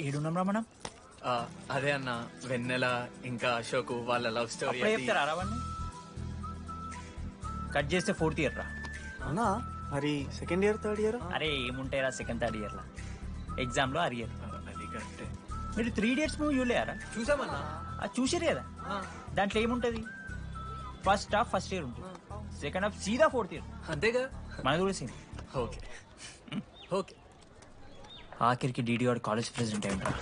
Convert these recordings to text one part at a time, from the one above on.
ఏడున్నాం మనం? అదే అన్న, వెన్నెల ఇంకా అశోక్ వాళ్ళ లవ్ స్టోరీ. చెప్తారా రావణ్ణి? కట్ చేస్తే 4th ఇయర్ రా. అవునా? మరి సెకండ్ ఇయర్ థర్డ్ ఇయర్? అరే ఏముంటాయి సెకండ్ థర్డ్ ఇయర్ లా, ఎగ్జామ్ లో అరియర్. అది కరెక్టే. మీరు 3 Idiots మూవీ చూడలేరా? చూసామన్నా. అది చూసారు కదా, దాంట్లో ఏముంటది? ఫస్ట్ హాఫ్ ఫస్ట్ ఇయర్ ఉంటుంది, సెకండ్ హాఫ్ సీదా 4th ఇయర్. అంతేగా. మన కూడా సేమ్. Okay okay. ఆఖరికి డీడీ వాడు కాలేజ్ ప్రెసిడెంట్ అయ్యిండ్రా.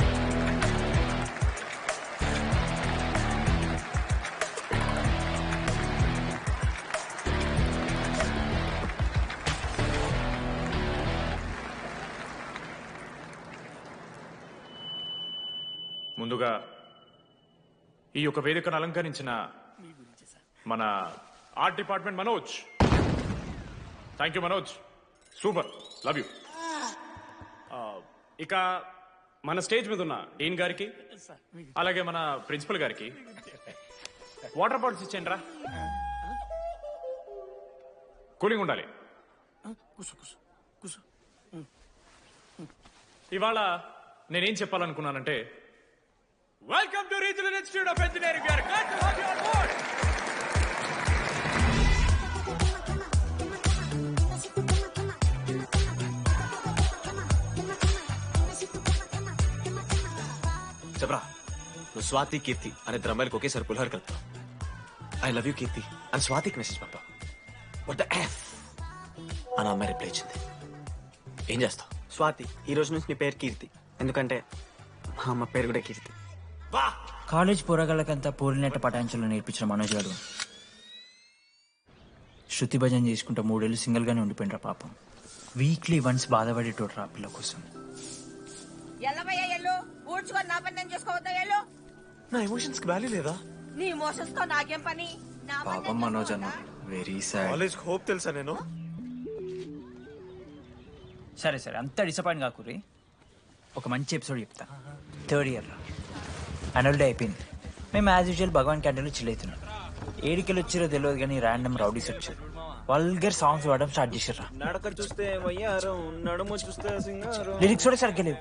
ముందుగా ఈ యొక్క వేదికను అలంకరించిన మన art department Manoj, thank you Manoj, super, love you. ఇక మన స్టేజ్ మీద ఉన్న డీన్ గారికి అలాగే మన ప్రిన్సిపల్ గారికి వాటర్ బాటిల్స్ ఇచ్చేయండి రా, కూలింగ్ ఉండాలి. ఇవాళ నేనేం చెప్పాలనుకున్నానంటే, welcome to Regional Institute of Engineering. We are glad to have you on board. చెప్పరా, నువ్వు స్వాతి కీర్తి అనే ద్రమ్మాయిలకు ఒకేసారి పులిహోర కలుపుతావు. ఐ లవ్ యూ కీర్తి అని స్వాతికి మెసేజ్ పంపావు. వాట్ ద ఎఫ్ అని అమ్మాయి రిప్లై ఇచ్చింది. ఏం చేస్తావు? స్వాతి, ఈ రోజు నుంచి నీ పేరు కీర్తి, ఎందుకంటే మా అమ్మ పేరు కూడా కీర్తి. కాలేజ్ పోరగాళ్ళకంతా పోరినట్ట పటాంచలు నేర్పించిన మనోజ్ గారు శృతి భజన చేసుకుంటా 3 ఏళ్ళు సింగిల్ గానే ఉండిపోయినరా పాపం. వీక్లీ వన్స్ బాధపడేటోడు రా పిల్ల కోసం. నా ఎమోషన్స్ కి వాల్యూ లేదా? నీ ఎమోషన్స్ తో నాకేం పని? పాపం మనోజ్ అన్న, వెరీ సాడ్. కాలేజ్ హోప్ తెలుసా నేను? సరే సరే, అంతా డిసప్పాయింట్ కాకుర్రి. ఒక మంచి ఎపిసోడ్ చెప్తా. 3rd ఇయర్ యాన్యువల్ డే అయిపోయింది. మేము యాజ్ యూజువల్ భగవాన్ క్యాంటీన్లో చిల్ అవుతున్నాం. ఏడికెళ్ళి వచ్చిరో తెలియదు కానీ ర్యాండమ్ రౌడీస్ వచ్చారు. వల్గర్ సాంగ్స్ పాడడం స్టార్ట్ చేసారు. నడక చూస్తే వయ్యారం, నడుము చూస్తే సింగారం. లిరిక్స్ కూడా సరిగ్గా లేవు.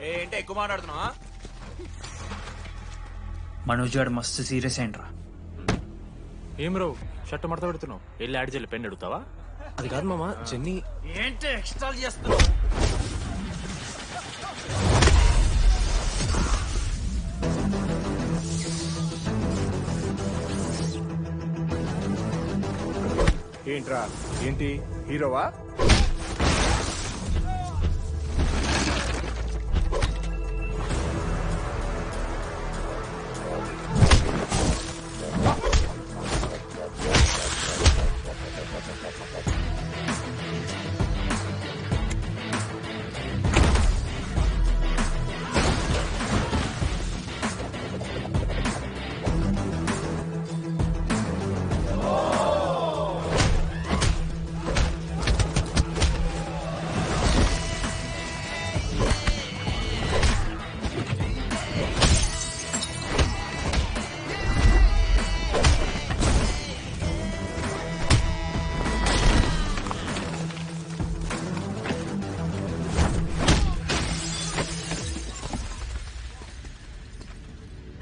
ఏంటి ఎక్కువ మాట్లాడుతున్నావా? మనోజ్ గారు మస్తు సీరియస్ అయిండ్రా. ఏం రావు, షర్ట్ మడత పెడుతున్నావు, వెళ్ళి యాడ్ చేయాలి, పెన్ అడుగుతావా? అది కాదు మామ, జెన్నీ. ఏంటి ఎక్స్ట్రా చేస్తున్నావు? ఏంట్రా, ఏంటి హీరోవా?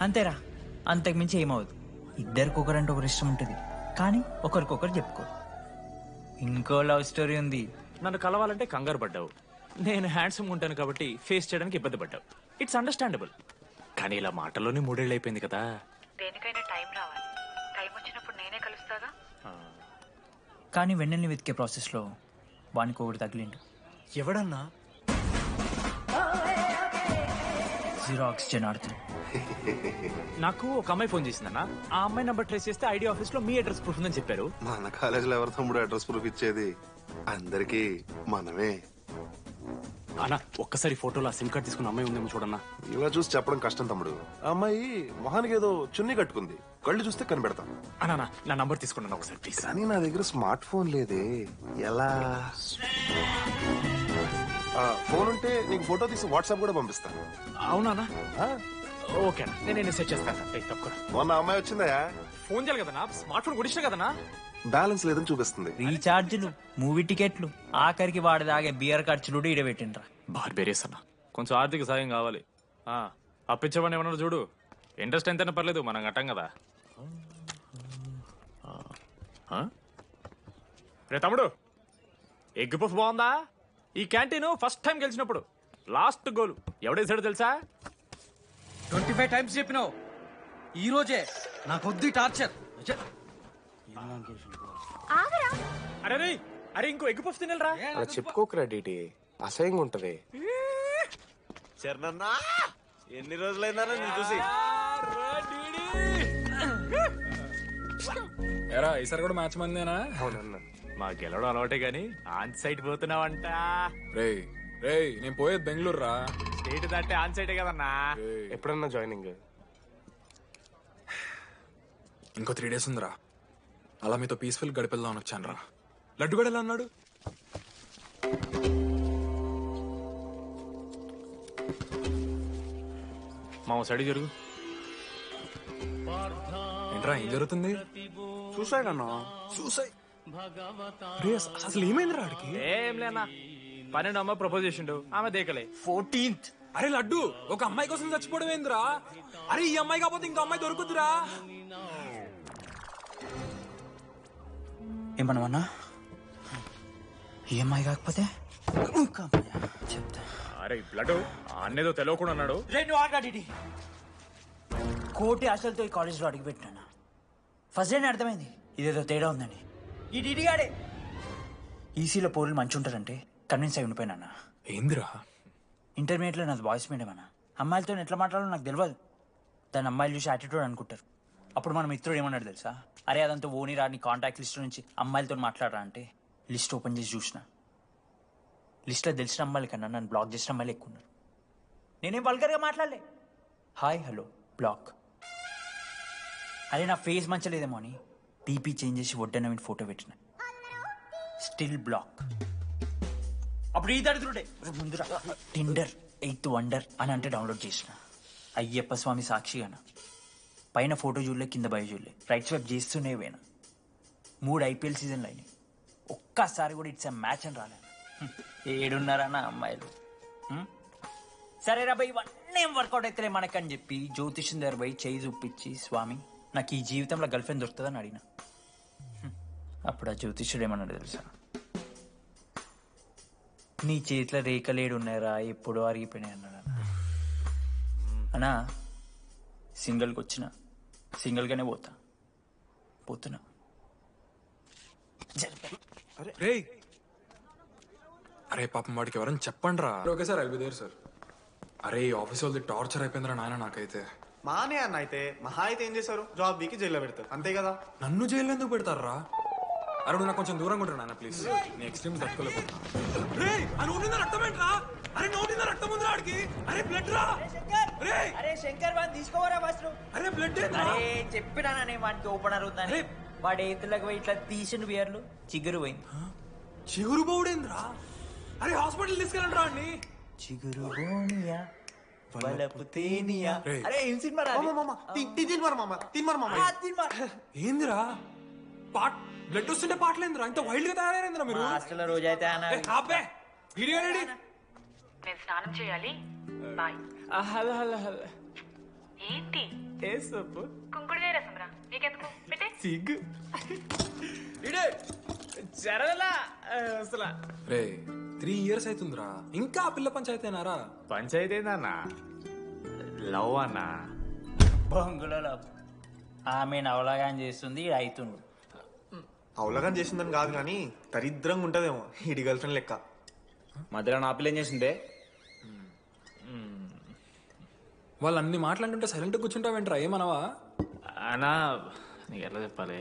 అంతేరా, అంతకుమించి ఏమవుదు. ఇద్దరికొకరంటే ఒకరు ఇష్టం ఉంటుంది, కానీ ఒకరికొకరు చెప్పుకో. ఇంకో లవ్ స్టోరీ ఉంది. నన్ను కలవాలంటే కంగారు పడ్డావు, నేను హ్యాండ్సమ్ ఉంటాను కాబట్టి ఫేస్ చేయడానికి ఇబ్బంది పడ్డావు. It's understandable. కానీ ఇలా మాటల్లోనే 3 ఏళ్ళు అయిపోయింది కదా. దేనికైనా టైం రావాలి, టైం వచ్చినప్పుడు నేనే కలుస్తాగా. కానీ వెన్నెల్ని వెతికే ప్రాసెస్లో వానికి ఒకటి తగిలిండు. ఎవడన్నా? జిరాక్స్ జనార్దన్. నాకు ఒక అమ్మాయి ఫోన్ చేసిందన్న. ఆ అమ్మాయి నంబర్ ట్రేస్ చేస్తే ఐడి ఆఫీస్ లో మీ అడ్రస్ ప్రూఫ్ ఉందని చెప్పారు. మన కాలేజీలో ఎవరి తమ్ముడు అడ్రస్ ప్రూఫ్ ఇచ్చేది? అందరికి మనమే. అన్నా, ఒక్కసారి ఫోటోలో సిమ్ కార్డ్ తీసుకున్న అమ్మాయి ఉందేమో చూడన్నా. ఇలా చూసి చెప్పడం కష్టం తమ్ముడు. ఆ అమ్మాయి మొహానికి ఏదో చున్నీ కట్టుకుంది, కళ్ళు చూస్తే కనిపెడతాం. అన్నా, నా నంబర్ తీసుకున్నాను ఒకసారి ప్లీజ్. కానీ నా దగ్గర స్మార్ట్ ఫోన్ లేదే, ఎలా? ఫోన్ ఉంటే నీకు ఫోటో తీసి వాట్సాప్ కూడా పంపిస్తాను. అవునా? ఓకే, నేను సెట్ చేస్తాను. తప్పకుండా. మొన్న అమ్మాయి వచ్చిందా? ఫోన్ చేయాలి కదన్నా, స్మార్ట్ ఫోన్ కొడిచిన కదన్నా. బ్యాలెన్స్ లేదని చూపిస్తుంది. రీఛార్జ్లు, మూవీ టికెట్లు, ఆఖరికి వాడి దాగే బియర్ ఖర్చులు కూడా ఈడబెట్టిండ్రా. బార్బేరియస్ అన్న, కొంచెం ఆర్థిక సాయం కావాలి. అప్పించమని ఏమన్నారు చూడు. ఇంట్రెస్ట్ ఎంతైనా పర్లేదు, మనం కట్టాం కదా. రే తమ్ముడు, ఎగ్ పఫ్ బాగుందా? ఈ క్యాంటీన్ ఫస్ట్ టైం గెలిచినప్పుడు లాస్ట్ గోల్ ఎవడేసాడో తెలుసా? 25 టైమ్స్ చెప్పినావు, ఈ రోజే నాకు వద్దు టార్చర్. అరే రే, అరే ఇంకో ఎగ్ పఫ్ తినరా? అలా చెప్పుకోకరా డీటీ, అసహ్యంగా ఉంటది. చరణన్నా ఎన్ని రోజులైందా నేను చూసి. ఎరా ఈసారి కూడా మ్యాచ్ మందేనా? అవునన్నా. మా గెలవడం అలవాటే గానీ ఆన్ సైడ్ పోతున్నావంట. రే రే, నేను పోయేది బెంగళూరు రా. స్టేట్ దాటే ఆన్ సైడే కదన్నా. ఎప్పుడన్నా జాయినింగ్? ఇంకో 3 days ఉందిరా. అలా మీతో పీస్ఫుల్ గడిపెళ్దామని వచ్చాను రా. లడ్డు కూడా ఎలా అన్నాడు? మా సైడ్ జరుగు. ఏంట్రా ఏం జరుగుతుంది? సూసైడ్ అన్నా. సూసైడ్? అసలు ఏమైంది రా ఆడికి? ఏం లేనా, 12 అమ్మ ప్రపోజ్ చేసిండు, ఆమె దేకలే. 14th. అరే లడ్డు, ఒక అమ్మాయి కోసం చచ్చిపోవడం ఏందిరా? అరే ఈ అమ్మాయి కాకపోతే ఇంకో అమ్మాయి దొరుకుతురా? ఏమన్నా ఈఎంఐ కాకపోతే చెప్తా. అరే బ్లడ్ అన్నేదో తెలియకుండా అన్నాడు. రెండు ఆగాడి కోటి ఆశలతో ఈ కాలేజ్లో అడిగిపెట్టినా. ఫస్ట్ డే అర్థమైంది ఇదేదో తేడా ఉందని. ఈ డిడిగాడే ఈసీలో పోరులు మంచి ఉంటారంటే కన్విన్స్ అయి ఉండిపోయినా. ఏందిరా? ఇంటర్మీడియట్లో నాది బాయ్స్ మీడియం అన్న. అమ్మాయిలతో ఎట్లా మాట్లాడాలో నాకు తెలియదు. దాని అమ్మాయిలు చూసి యాటిట్యూడ్ అనుకుంటారు. అప్పుడు మన మిత్రుడు ఏమన్నాడు తెలుసా? అరే అదంతా ఓని రాని కాంటాక్ట్ లిస్ట్ నుంచి అమ్మాయిలతో మాట్లాడరా అంటే లిస్ట్ ఓపెన్ చేసి చూసిన. లిస్ట్లో తెలిసిన అమ్మాయిల కన్నా నన్ను బ్లాక్ చేసిన అమ్మాయిలు ఎక్కువ ఉన్నారు. నేనేం వల్గర్గా మాట్లాడలే. Hi hello block. అరే నా ఫేస్ మంచలేదేమో అని డీపీ చేంజ్ చేసి వడ్డన ఫోటో పెట్టిన. Still block. అప్పుడు ఈ దరిద్రుడే ముందురా టిండర్ 8th వండర్ అని అంటే డౌన్లోడ్ చేసిన. అయ్యప్ప స్వామి సాక్షిగాన పైన ఫోటో చూడలే, కింద బయ చూడలే, రైట్ స్వైప్ చేస్తూనే పోయినా. 3 IPL సీజన్లు అయినాయి, ఒక్కసారి కూడా ఇట్స్ మ్యాచ్ అని రాలేదు. 7.5 అమ్మాయిలు. సరే రాబాయ్ ఇవన్నీ ఏం వర్కౌట్ అవుతలే మనకని చెప్పి జ్యోతిష్యం దగ్గర పోయి చేయి చూపించి, స్వామి నాకు ఈ జీవితంలో గర్ల్ ఫ్రెండ్ దొరుకుతుందని అడిగిన. అప్పుడు ఆ జ్యోతిష్యుడు ఏమన్నాడు తెలుసా? నీ చేతిలో రేఖలేడు ఉన్నాయరా, ఎప్పుడో అరిగిపోయినాయి అన్నాడు. అన్నా సింగిల్కి వచ్చిన సింగిల్గానే పోతున్నా. రే అరే పాపం వాడికి ఎవరైనా చెప్పండి రా. Okay sir, I'll be there sir. అరే ఈ ఆఫీస్ వాళ్ళది టార్చర్ అయిపోయిందిరా నాయన నాకైతే. మానే అన్న అయితే మహా అయితే ఏం చేశారు? జాబ్ వీకి జైల్లో పెడతారు అంతే కదా. నన్ను జైలు ఎందుకు పెడతారా? అరే నువ్వు నాకు కొంచెం దూరంగా ఉంటాడు నాన్న ప్లీజ్. నీ ఎక్స్ట్రీమ్స్ తట్టుకోలేకపోతున్నా. రే ఆ నోటిందా రక్తం ఏంట్రా? అరే నోటిందా రక్తం ఉందిరా ఆడికి. అరే బ్లడ్ రా. అరే శంకర్ వాడిని తీసుకోవరా ఫస్ట్. అరే బ్లడ్ అరే చెప్పినా వాడికి ఓపెనర్ ఉందని. వాడు ఎత్తులకు పోయి ఇట్లా తీసిన బియర్లు చిగురు పోయింది. చిగురు బౌడేంద్రా? అరే హాస్పిటల్ తీసుకెళ్ళండి రా అండి. చిగురు బోనియా వలపు తేనియా. అరే ఏం సినిమా రా? ఏందిరా బ్లడ్ వస్తుంటే పాటలేందిరా? ఇంత వైల్డ్ గా తయారైందిరా మీరు. హాస్టల్లో రోజు అయితే నేను స్నానం చేయాలి, బాయ్. Hello hello hello. ఏంటి ఏ సొప్పు కుంకుడుగాయ రసం రా, నీకెందుకు పెట్టే. సిగ్గు జరగలా అసలు. రే 3 years అవుతుందిరా, ఇంకా ఆ పిల్ల పంచాయతీ అయినారా? పంచాయతీ ఏందన్నా? లవ్ అన్నా. బొంగులో ఆమె నవలాగాని చేస్తుంది, అవుతుండు. అవలగాని చేసిందని కాదు కానీ దరిద్రంగా ఉంటదేమో ఈడి గర్ల్ ఫ్రెండ్ లెక్క. మధ్యలో నా పిల్ల ఏం చేసిందే? వాళ్ళు అన్ని మాట్లాడుతుంటే సైలెంట్ కూర్చుంటావేంట్రా? ఏమనవా? అన్నా నీకు ఎట్లా చెప్పాలి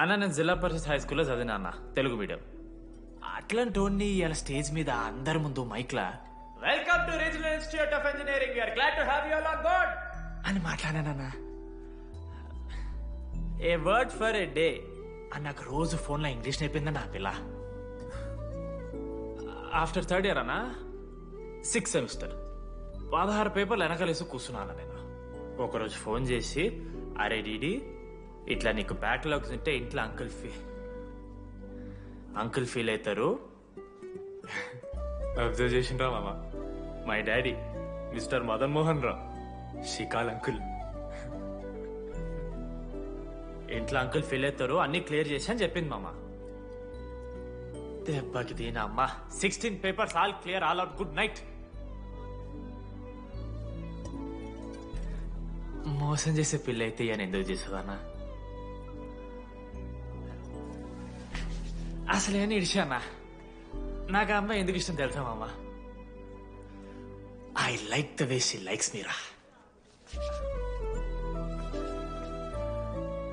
అన్న, నేను జిల్లా పరిషత్ హై స్కూల్లో చదివినా అన్న, తెలుగు మీడియం. అట్లాంటి ఇలా స్టేజ్ మీద అందరి ముందు మైక్లా welcome to Regional Institute of Engineering, we are glad to have you all on board అని మాట్లాడానన్నా. A word for a day అని నాకు రోజు ఫోన్లో ఇంగ్లీష్ నేర్పింది నా పిల్ల. ఆఫ్టర్ 3rd year అన్నా 6th semester 16 పేపర్లు వెనకాలేసి కూర్చున్నాను నేను. ఒకరోజు ఫోన్ చేసి, అరే డీడీ ఇట్లా నీకు బ్యాక్లాగ్స్ ఉంటే ఇంట్లో అంకుల్ ఫీల్ అవుతారు. అబ్జర్వ్ చేసిండ్రా మామ, my daddy mister Madan Mohan Rao షికాల్ అంకుల్. ఇంట్లో అంకుల్ ఫీల్ అవుతారు, అన్ని క్లియర్ చేసి అని చెప్పింది మామ. దెబ్బకి దీనా అమ్మ 16 papers all clear, all out, good night. మోసం చేసే పిల్ల అయితే అని ఎందుకు చేసేదానా? అసలు ఏమని ఇడిచానా? నాకు ఆ అమ్మాయి ఎందుకు ఇష్టం తెలుసా మామ? I like the way she likes Meera.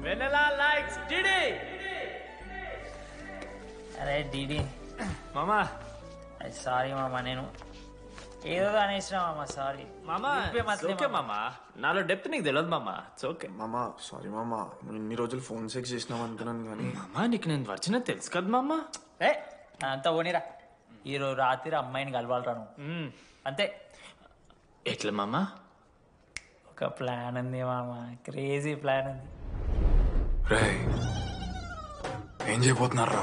Vennela likes DD. అరే డీడీ మామా, సారీ మామ, నేను ఏదో అనేసిన మామ, సారీ మామా ఓకే మామా, నాలో డెప్త్ నీకు తెలియదు మామా. ఇట్స్ ఓకే మామా. సారీ మామా, నువ్వు ఇన్ని రోజులు ఫోన్ సెక్స్ చేసినావు అనుకున్నాను కానీ మామా, నీకు నేను వచ్చిన తెలుసు కదా మామా. ఏ అంతా పోనీరా, ఈరోజు రాత్రి అమ్మాయిని కలవాలరా నువ్వు, అంతే. ఎట్లా మామా? ఒక ప్లాన్ ఉంది మామ, క్రేజీ ప్లాన్ ఉంది. రే ఏం చేయబోతున్నారా?